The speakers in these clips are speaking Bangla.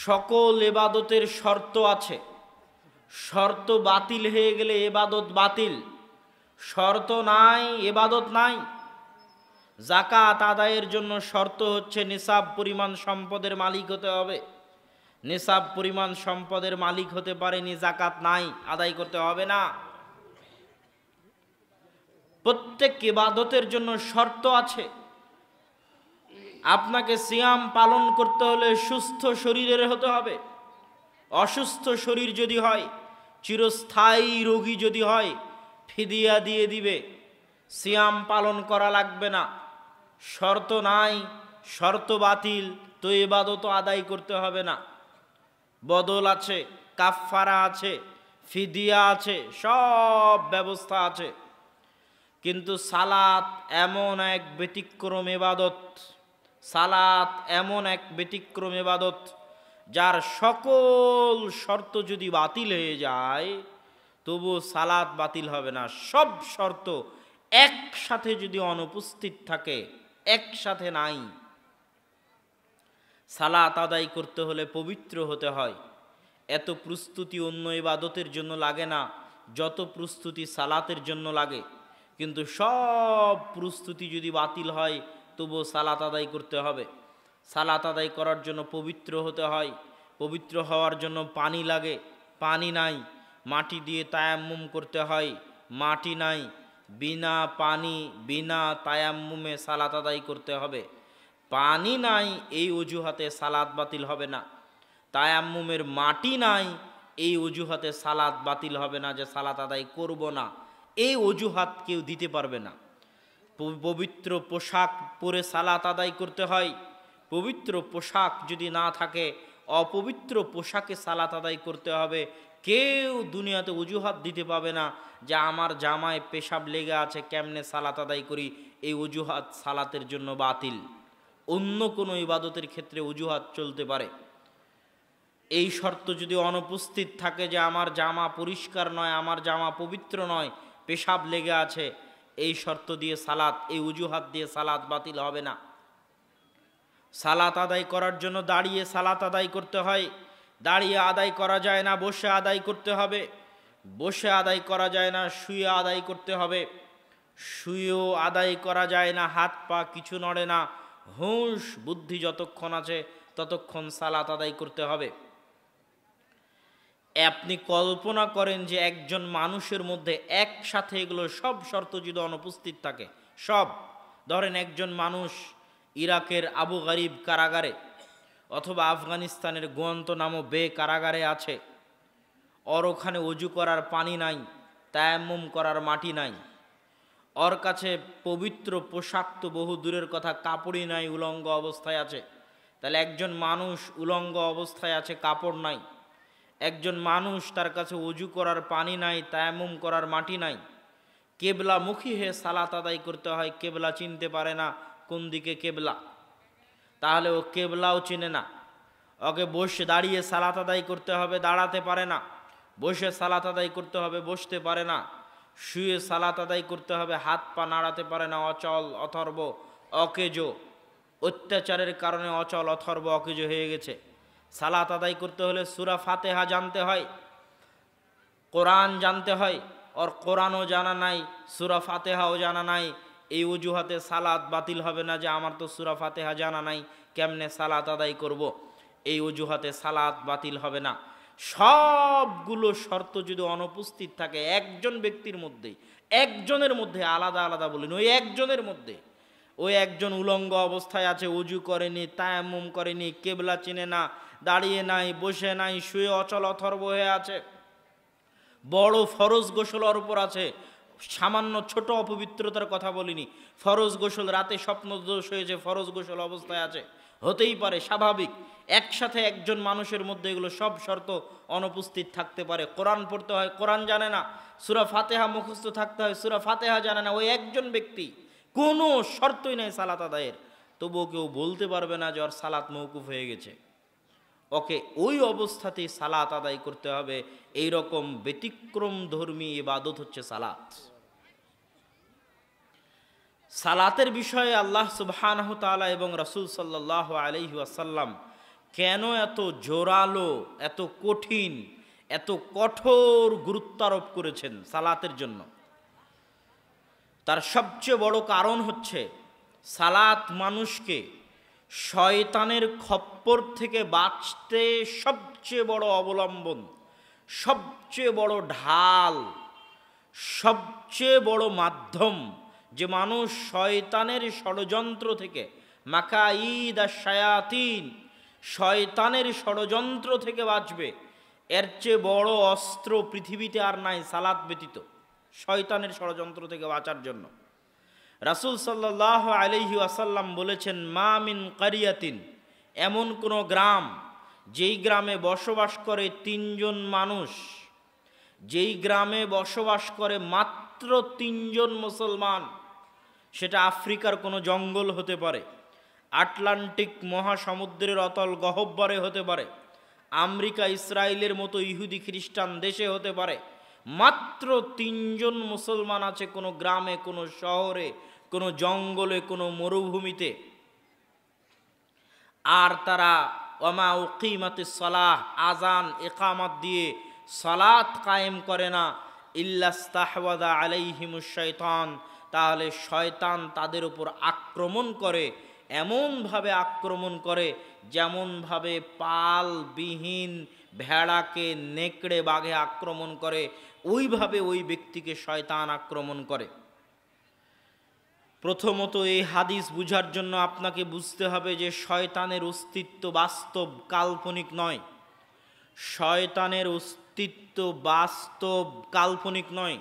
সকল ইবাদতের শর্ত আছে, শর্ত বাতিল হয়ে গেলে ইবাদত বাতিল, শর্ত নাই ইবাদত নাই। যাকাত আদায়ের জন্য শর্ত হচ্ছে নিসাব পরিমাণ সম্পদের মালিক হতে হবে। নিসাব পরিমাণ সম্পদের মালিক হতে পারেনি, যাকাত নাই, আদায় করতে হবে না। প্রত্যেক ইবাদতের জন্য শর্ত আছে। আপনাকে সিয়াম পালন করতে হলে সুস্থ শরীরের হতে হবে। অসুস্থ শরীর যদি হয়, চিরস্থায়ী রোগী যদি হয়, ফিদিয়া দিয়ে দিবে, সিয়াম পালন করা লাগবে না। শর্ত নাই, শর্ত বাতিল, তো ইবাদত আদায় করতে হবে না। বদল আছে, কাফফারা আছে, ফিদিয়া আছে, সব ব্যবস্থা আছে। কিন্তু সালাত এমন এক ব্যতিক্রম ইবাদত, সালাত এমন এক ব্যতিক্রম ইবাদত যার সকল শর্ত যদি বাতিল হয়ে যায় তবু সালাত বাতিল হবে না। সব শর্ত একসাথে যদি অনুপস্থিত থাকে, একসাথে নাই। সালাত আদায় করতে হলে পবিত্র হতে হয়। এত প্রস্তুতি অন্য ইবাদতের জন্য লাগে না যত প্রস্তুতি সালাতের জন্য লাগে। কিন্তু সব প্রস্তুতি যদি বাতিল হয় তবুও সালাত আদায় করতে হবে। সালাত আদায় করার জন্য পবিত্র হতে হয়। পবিত্র হওয়ার জন্য পানি লাগে, পানি নাই। মাটি দিয়ে তায়াম্মুম করতে হয়, মাটি নাই। বিনা পানি বিনা তায়াম্মুমে সালাত আদায় করতে হবে। পানি নাই এই অজুহাতে সালাত বাতিল হবে না। তায়াম্মুমের মাটি নাই এই অজুহাতে সালাত বাতিল হবে না, যে সালাত আদায় করব না, এই অজুহাত কেউ দিতে পারবে না। পবিত্র পোশাক পরে সালাত আদায় করতে হয়। পবিত্র পোশাক যদি না থাকে অপবিত্র পোশাকে সালাত আদায় করতে হবে। কেউ দুনিয়াতে অজুহাত দিতে পাবে না যে আমার জামায় পেশাব লেগে আছে, কেমনে সালাত আদায় করি, এই অজুহাত সালাতের জন্য বাতিল। অন্য কোনো ইবাদতের ক্ষেত্রে অজুহাত চলতে পারে। এই শর্ত যদি অনুপস্থিত থাকে যে আমার জামা পরিষ্কার নয়, আমার জামা পবিত্র নয়, পেশাব লেগে আছে, এই শর্ত দিয়ে সালাত, এই অজুহাত দিয়ে সালাত বাতিল হবে না। সালাত আদায় করার জন্য দাঁড়িয়ে সালাত আদায় করতে হয়। দাঁড়িয়ে আদায় করা যায় না, বসে আদায় করতে হবে। বসে আদায় করা যায় না, শুয়ে আদায় করতে হবে। শুয়েও আদায় করা যায় না, হাত পা কিছু নড়ে না, হুঁশ বুদ্ধি যতক্ষণ আছে ততক্ষণ সালাত আদায় করতে হবে। আপনি কল্পনা করেন যে একজন মানুষের মধ্যে একসাথে এগুলো সব শর্ত যদি অনুপস্থিত থাকে, সব, ধরেন একজন মানুষ ইরাকের আবু গারিব কারাগারে অথবা আফগানিস্তানের গুয়ান্তানামো বে কারাগারে আছে। ওর ওখানে অজু করার পানি নাই, তায়াম্মুম করার মাটি নাই। ওর কাছে পবিত্র পোশাক তো বহু দূরের কথা, কাপড়ই নাই, উলঙ্গ অবস্থায় আছে। তাহলে একজন মানুষ উলঙ্গ অবস্থায় আছে, কাপড় নাই। একজন মানুষ, তার কাছে অজু করার পানি নাই, তায়াম্মুম করার মাটি নাই। কেবলামুখী হয়ে সালাত আদায় করতে হয়। কেবলা চিনতে পারে না কোন দিকে কেবলা, তাহলে ও কেবলাও চিনে না। ওকে বসে দাঁড়িয়ে সালাত আদায় করতে হবে, দাঁড়াতে পারে না। বসে সালাত আদায় করতে হবে, বসতে পারে না। শুয়ে সালাত আদায় করতে হবে, হাত পা নাড়াতে পারে না, অচল অথর্ব অকেজো। অত্যাচারের কারণে অচল অথর্ব অকেজো হয়ে গেছে। সালাত আদায় করতে হলে সূরা ফাতিহা জানতে হয়, কোরআন জানতে হয়। ওর কোরআনও জানা নাই, সূরা ফাতিহাও জানা নাই। এই অজুহাতে সালাত বাতিল হবে না যে আমার তো সূরা ফাতিহা জানা নাই, কেমনে সালাত আদায় করব, এই অজুহাতে সালাত বাতিল হবে না। সবগুলো শর্ত যদি অনুপস্থিত থাকে একজন ব্যক্তির মধ্যে, একজনের মধ্যে, আলাদা আলাদা বলেন, ওই একজনের মধ্যে, ওই একজন উলঙ্গ অবস্থায় আছে, অজু করেনি, তায়াম্মুম করেনি, কেবলা চিনে না, দাঁড়িয়ে নাই, বসে নাই, শুয়ে অচল অথর্ব হয়ে আছে, বড় ফরজ গোসল ওর উপর আছে। সামান্য ছোট অপবিত্রতার কথা বলিনি, ফরজ গোসল, রাতে স্বপ্ন দোষ হয়েছে, ফরজ গোসল অবস্থায় আছে, হতেই পারে, স্বাভাবিক। একসাথে একজন মানুষের মধ্যে এগুলো সব শর্ত অনুপস্থিত থাকতে পারে। কোরআন পড়তে হয়, কোরআন জানে না। সূরা ফাতিহা মুখস্থ থাকতে হয়, সূরা ফাতিহা জানে না। ওই একজন ব্যক্তি, কোনো শর্তই নেই সালাত আদায়ের, তবুও কেউ বলতে পারবে না যে ওর সালাত মওকুফ হয়ে গেছে। ওকে ওই অবস্থাতেই সালাত আদায় করতে হবে। এই রকম ব্যতিক্রম ধর্মী ইবাদত হচ্ছে সালাত। সালাতের বিষয়ে আল্লাহ সুবহানাহু তাআলা এবং রাসূল সাল্লাল্লাহু আলাইহি ওয়াসাল্লাম কেন এত জোরালো, এত কঠিন, এত কঠোর গুরুত্ব আরোপ করেছেন সালাতের জন্য? তার সবচেয়ে বড় কারণ হচ্ছে সালাত মানুষকে শয়তানের খপ্পর থেকে বাঁচতে সবচেয়ে বড় অবলম্বন, সবচেয়ে বড় ঢাল, সবচেয়ে বড় মাধ্যম, যে মানুষ শয়তানের ষড়যন্ত্র থেকে, মাকাইদ আশ শায়াতিন, শয়তানের ষড়যন্ত্র থেকে বাঁচবে। এর চেয়ে বড় অস্ত্র পৃথিবীতে আর নাই সালাত ব্যতীত, শয়তানের ষড়যন্ত্র থেকে বাঁচার জন্য। রাসূল সাল্লাল্লাহু আলাইহি ওয়াসাল্লাম বলেছেন, মা মিন কারিয়াতিন, এমন কোনো গ্রাম যেই গ্রামে বসবাস করে তিনজন মানুষ, যেই গ্রামে বসবাস করে মাত্র তিনজন মুসলমান, সেটা আফ্রিকার কোনো জঙ্গল হতে পারে, আটলান্টিক মহাসমুদ্রের অতল গহ্বরে হতে পারে, আমেরিকা ইসরায়েলের মতো ইহুদি খ্রিস্টান দেশে হতে পারে, মাত্র তিনজন মুসলমান আছে কোনো গ্রামে, কোনো শহরে, কোনো জঙ্গলে, কোনো মরুভূমিতে। আর তারা ওমা উকিমাতিস সালাহ, আজান ইকামত দিয়ে সালাত কায়েম করে না, ইল্লাস্তাহওয়াদা আলাইহিমুশ শাইতান, তাহলে শয়তান তাদের উপর আক্রমণ করে, এমনভাবে আক্রমণ করে যেমনভাবে পালবিহীন ভেড়াকে নেকড়ে বাঘে আক্রমণ করে, ওইভাবে ওই ব্যক্তিকে শয়তান আক্রমণ করে। প্রথমত এই হাদিস বুঝার জন্য আপনাকে বুঝতে হবে যে শয়তানের অস্তিত্ব বাস্তব, কাল্পনিক নয়। শয়তানের অস্তিত্ব বাস্তব, কাল্পনিক নয়।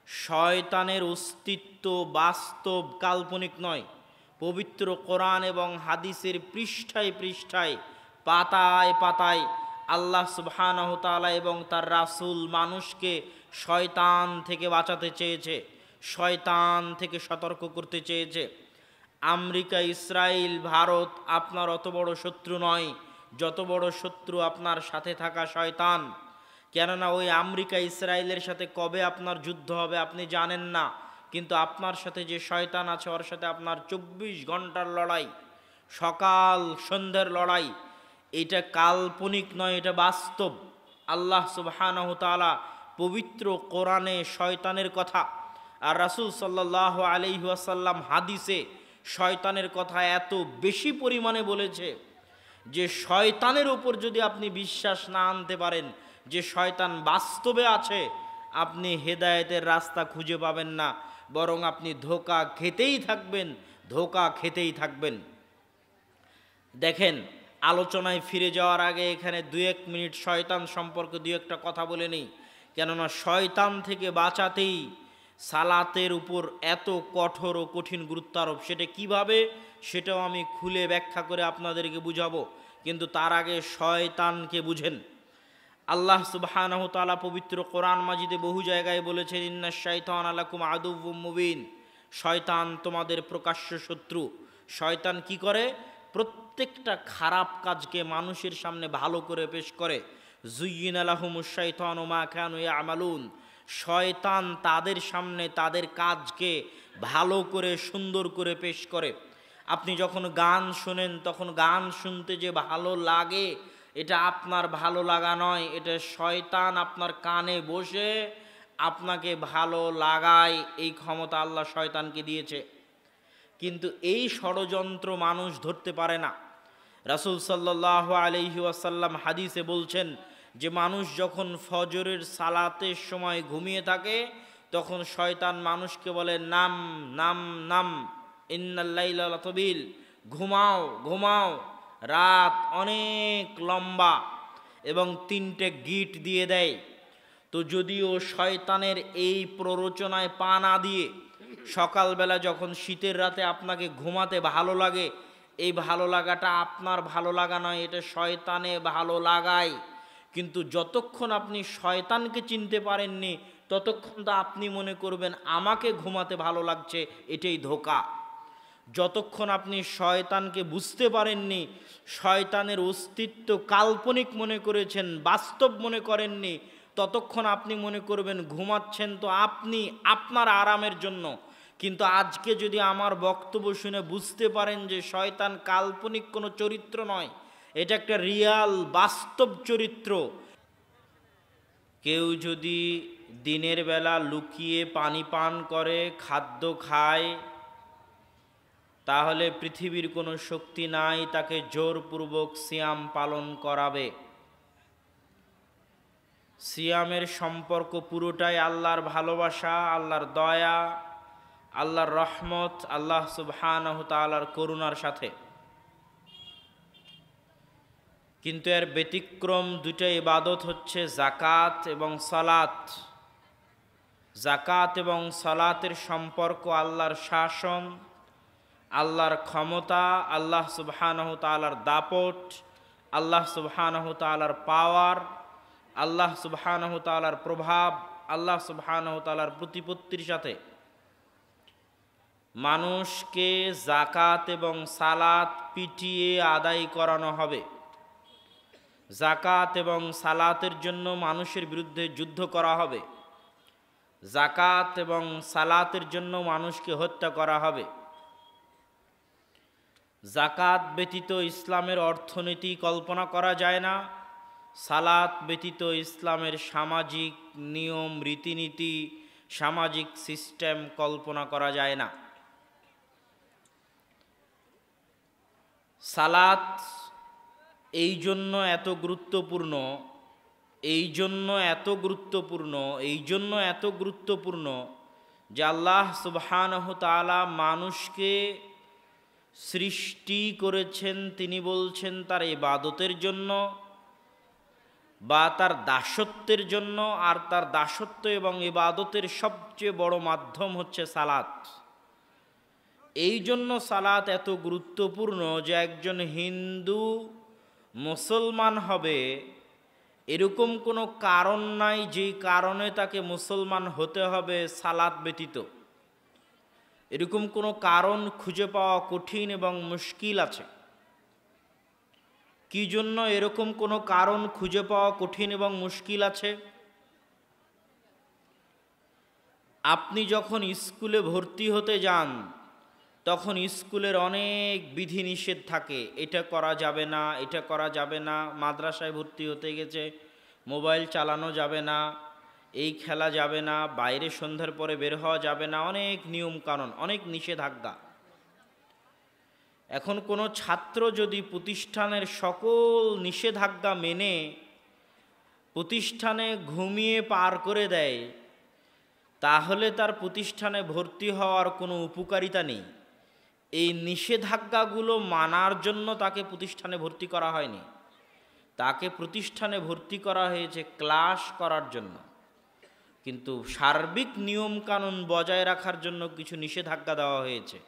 শয়তানের অস্তিত্ব বাস্তব, কাল্পনিক নয়। পবিত্র কোরআন এবং হাদিসের পৃষ্ঠায় পৃষ্ঠায়, পাতায় পাতায় আল্লাহ সুবহানাহু তাআলা এবং তার রাসূল মানুষকে শয়তান থেকে বাঁচাতে চেয়েছে, শয়তান থেকে সতর্ক করতে চেয়েছে। আমেরিকা, ইসরায়েল, ভারত আপনার অত বড় শত্রু নয় যত বড় শত্রু আপনার সাথে থাকা শয়তান। কেননা ওই আমেরিকা ইসরায়েলের সাথে কবে আপনার যুদ্ধ হবে আপনি জানেন না, কিন্তু আপনার সাথে যে শয়তান আছে ওর সাথে আপনার 24 ঘন্টার লড়াই, সকাল সন্ধ্যের লড়াই। এটা কাল্পনিক নয়, এটা বাস্তব। আল্লাহ সুবহানাহু তাআলা পবিত্র কোরআনে শয়তানের কথা আর রাসূল সাল্লাল্লাহু আলাইহি ওয়াসাল্লাম হাদিসে শয়তানের কথা এত বেশি পরিমাণে বলেছে যে শয়তানের উপর যদি আপনি বিশ্বাস না আনতে পারেন যে শয়তান বাস্তবে আছে, আপনি হেদায়েতের রাস্তা খুঁজে পাবেন না, বরং আপনি ধোঁকা খেতেই থাকবেন, ধোঁকা খেতেই থাকবেন। দেখেন, আলোচনায় ফিরে যাওয়ার আগে এখানে 2-1 মিনিট শয়তান সম্পর্কে 2-একটা কথা বলে নিই। কেননা শয়তান থেকে বাঁচাতেই সালাতের উপর এত কঠোর ও কঠিন গুরুত্ব আরোপ। সেটা কিভাবে, সেটাও আমি খুলে ব্যাখ্যা করে আপনাদেরকে বুঝাবো, কিন্তু তার আগে শয়তানকে বুঝেন। আল্লাহ সুবহানাহু তাআলা পবিত্র কোরআন মাজিদে বহু জায়গায় বলেছেন, ইন্নাশ শাইতানা লাকুম আদুউম মুবিন, শয়তান তোমাদের প্রকাশ্য শত্রু। শয়তান কি করে? প্রত্যেকটা খারাপ কাজকে মানুষের সামনে ভালো করে পেশ করে। যুয়্যিনা লাহুমুশ শাইতানু মা কানু ইয়ামালুন, শয়তান তাদের সামনে তাদের কাজকে ভালো করে সুন্দর করে পেশ করে। আপনি যখন গান শোনেন তখন গান শুনতে যে ভালো লাগে, এটা আপনার ভালো লাগা নয়, এটা শয়তান আপনার কানে বসে আপনাকে ভালো লাগায়, এই ক্ষমতা আল্লাহ শয়তানকে দিয়েছে। কিন্তু এই ষড়যন্ত্র মানুষ ধরতে পারে না। রাসূল সাল্লাল্লাহু আলাইহি ওয়াসাল্লাম হাদিসে বলছেন যে মানুষ যখন ফজরের সালাতের সময় ঘুমিয়ে থাকে তখন শয়তান মানুষকে বলে, নাম নাম নাম, ইন্নাল লাইলা লাতাবিল, ঘুমাও ঘুমাও, রাত অনেক লম্বা, এবং 3টে গিট দিয়ে দেয়। তো যদিও শয়তানের এই প্ররোচনায় পা না দিয়ে সকালবেলা যখন শীতের রাতে আপনাকে ঘুমাতে ভালো লাগে, এই ভালো লাগাটা আপনার ভালো লাগা নয়, এটা শয়তানে ভালো লাগায়। কিন্তু যতক্ষণ আপনি শয়তানকে চিনতে পারেননি ততক্ষণ তো আপনি মনে করবেন আমাকে ঘুমাতে ভালো লাগছে, এটাই ধোঁকা। যতক্ষণ আপনি শয়তানকে বুঝতে পারেননি, শয়তানের অস্তিত্ব কাল্পনিক মনে করেছেন, বাস্তব মনে করেননি, ততক্ষণ আপনি মনে করবেন ঘুমাচ্ছেন তো আপনি আপনার আরামের জন্য। কিন্তু আজকে যদি আমার বক্তব্য শুনে বুঝতে পারেন যে শয়তান কাল্পনিক কোনো চরিত্র নয়, এটা একটা রিয়াল বাস্তব চরিত্র। কেউ যদি দিনের বেলা লুকিয়ে পানি পান করে, খাদ্য খায়, তাহলে পৃথিবীর কোনো শক্তি নাই তাকে জোরপূর্বক সিয়াম পালন করাবে। সিয়ামের সম্পর্ক পুরোটাই আল্লাহর ভালোবাসা, আল্লাহর দয়া, আল্লাহর রহমত, আল্লাহ সুবহানাহু তাআলার করুণার সাথে। কিন্তু এর ব্যতিক্রম দুটো ইবাদত হচ্ছে যাকাত এবং সালাত। যাকাত এবং সালাতের সম্পর্ক আল্লাহর শাসন, আল্লাহর ক্ষমতা, আল্লাহ সুবহানাহু তাআলার দাপট, আল্লাহ সুবহানাহু তাআলার পাওয়ার, আল্লাহ সুবহানাহু তাআলার প্রভাব, আল্লাহ সুবহানাহু তাআলার প্রতিপত্তির সাথে। মানুষকে যাকাত এবং সালাত পিটিয়ে আদায় করানো হবে। যাকাত এবং সালাতের জন্য মানুষের বিরুদ্ধে যুদ্ধ করা হবে। যাকাত এবং সালাতের জন্য মানুষকে হত্যা করা হবে। যাকাত ব্যতীত ইসলামের অর্থনীতি কল্পনা করা যায় না। সালাত ব্যতীত ইসলামের সামাজিক নিয়ম, রীতিনীতি, সামাজিক সিস্টেম কল্পনা করা যায় না। সালাত এই জন্য এত গুরুত্বপূর্ণ, এত গুরুত্বপূর্ণ যে আল্লাহ সুবহানাহু তাআলা মানুষকে সৃষ্টি করেছেন, তিনি বলছেন তার ইবাদতের জন্য বা তার দাসত্বের জন্য। আর তার দাসত্ব এবং ইবাদতের সবচেয়ে বড় মাধ্যম হচ্ছে সালাত। এই জন্য সালাত এত গুরুত্বপূর্ণ যে একজন হিন্দু মুসলমান হবে এরকম কোনো কারণ নাই যেই কারণে তাকে মুসলমান হতে হবে সালাত ব্যতীত। এরকম কোনো কারণ খুঁজে পাওয়া কঠিন এবং মুশকিল আছে। কি জন্য এরকম কোনো কারণ খুঁজে পাওয়া কঠিন এবং মুশকিল আছে? আপনি যখন স্কুলে ভর্তি হতে যান তখন স্কুলের অনেক বিধিনিষেধ থাকে, এটা করা যাবে না, এটা করা যাবে না। মাদ্রাসায় ভর্তি হতে গেছে, মোবাইল চালানো যাবে না, এই খেলা যাবে না, বাইরে সন্ধ্যার পরে বের হওয়া যাবে না, অনেক নিয়ম কানুন, অনেক নিষেধাজ্ঞা। এখন কোনো ছাত্র যদি প্রতিষ্ঠানের সকল নিষেধাজ্ঞা মেনে প্রতিষ্ঠানে ঘুমিয়ে পার করে দেয়, তাহলে তার প্রতিষ্ঠানে ভর্তি হওয়ার কোনো উপকারিতা নেই। এই নিষেধাজ্ঞাগুলো মানার জন্য তাকে প্রতিষ্ঠানে ভর্তি করা হয়নি, তাকে প্রতিষ্ঠানে ভর্তি করা হয়েছে ক্লাস করার জন্য। কিন্তু সার্বিক নিয়মকানুন বজায় রাখার জন্য কিছু নিষেধাজ্ঞা দেওয়া হয়েছে।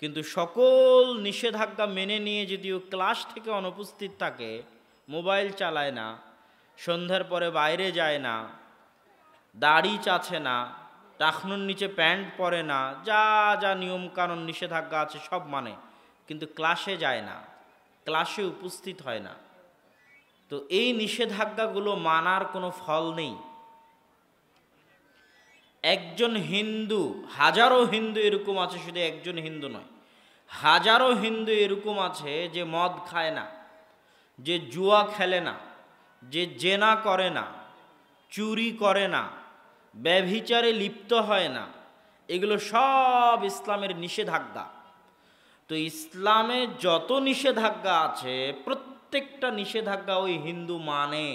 কিন্তু সকল নিষেধাজ্ঞা মেনে নিয়ে যদিও ক্লাস থেকে অনুপস্থিত থাকে, মোবাইল চালায় না, সন্ধ্যার পরে বাইরে যায় না, দাড়ি চাছে না, টাকনুর নিচে প্যান্ট পরে না, যা যা নিয়মকানুন নিষেধাজ্ঞা আছে সব মানে, কিন্তু ক্লাসে যায় না, ক্লাসে উপস্থিত হয় না, তো এই নিষেধাজ্ঞাগুলো মানার কোনো ফল নেই। একজন হিন্দু, হাজারো হিন্দু এরকম আছে, শুধু একজন হিন্দু নয়, হাজারো হিন্দু এরকম আছে যে মদ খায় না, যে জুয়া খেলে না, যে জেনা করে না, চুরি করে না, ব্যভিচারে লিপ্ত হয় না। এগুলো সব ইসলামের নিষেধাজ্ঞা। তো ইসলামে যত নিষেধাজ্ঞা আছে প্রত্যেকটা নিষেধাজ্ঞা ওই হিন্দু মানে।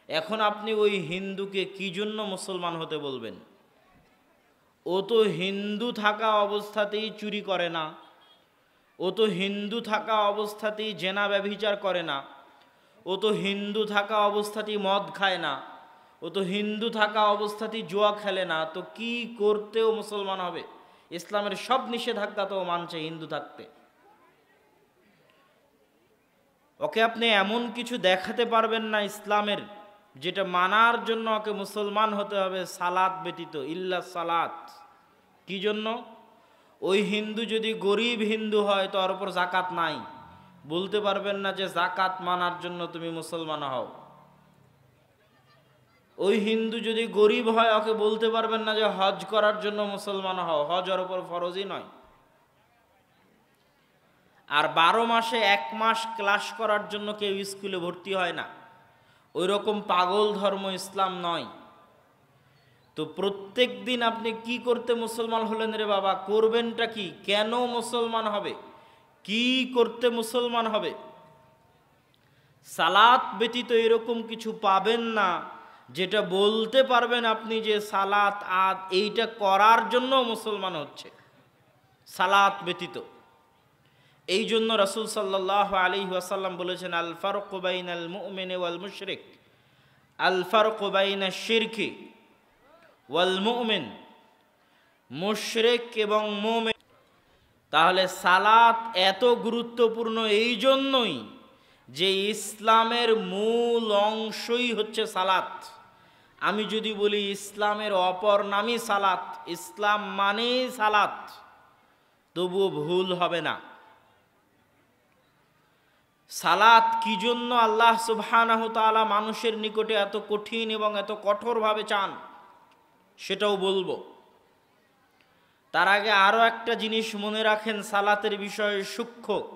এখন আপনি ওই হিন্দুকে কি জন্য মুসলমান হতে বলবেন? ও তো হিন্দু থাকা অবস্থাতেই চুরি করে না, ও তো হিন্দু থাকা অবস্থাতেই জেনা ব্যভিচার করে না, ও তো হিন্দু থাকা অবস্থাতেই মদ খায় না, ও তো হিন্দু থাকা অবস্থাতেই জুয়া খেলে না, তো কি করতেও মুসলমান হবে? ইসলামের সব নিষেধাজ্ঞা তো মানছে হিন্দু থাকতে। ওকে আপনি এমন কিছু দেখাতে পারবেন না ইসলামের যেটা মানার জন্য ওকে মুসলমান হতে হবে সালাত ব্যতীত, ইল্লা সালাত। কি জন্য? ওই হিন্দু যদি গরিব হিন্দু হয় তো ওর উপর জাকাত নাই, বলতে পারবেন না যে জাকাত মানার জন্য তুমি মুসলমান হও। ওই হিন্দু যদি গরিব হয় ওকে বলতে পারবেন না যে হজ করার জন্য মুসলমান হও, হজ ওর উপর ফরজই নয়। আর 12 মাসে 1 মাস ক্লাস করার জন্য কেউ স্কুলে ভর্তি হয় না। ওই রকম পাগল ধর্ম ইসলাম নয়। তো প্রত্যেক দিন আপনি কি করতে মুসলমান হলেন রে বাবা, করবেনটা কি, কেন মুসলমান হবে, কি করতে মুসলমান হবে? সালাত ব্যতীত এরকম কিছু পাবেন না যেটা বলতে পারবেন আপনি যে সালাত আদ এইটা করার জন্য মুসলমান হচ্ছে, সালাত ব্যতীত। এই জন্য রাসূল সাল্লাল্লাহু আলাইহি ওয়াসাল্লাম বলেছেন, আল ফারকু বাইনাল মুমিনি ওয়াল মুশরিক, আল ফারকু বাইনাশ শিরকি ওয়াল মুমিন, মুশরিক এবং মুমিন। তাহলে সালাত এত গুরুত্বপূর্ণ এই জন্যই যে ইসলামের মূল অংশই হচ্ছে সালাত। আমি যদি বলি ইসলামের অপর নামই সালাত, ইসলাম মানেই সালাত, তবুও ভুল হবে না। সালাত কি জন্য আল্লাহ সুবহানাহু তাআলা মানুষের নিকটে এত কঠিন এবং এত কঠোরভাবে চান সেটাও বলবো। তার আগে আরও একটা জিনিস মনে রাখেন সালাতের বিষয়ে সূক্ষ্ম।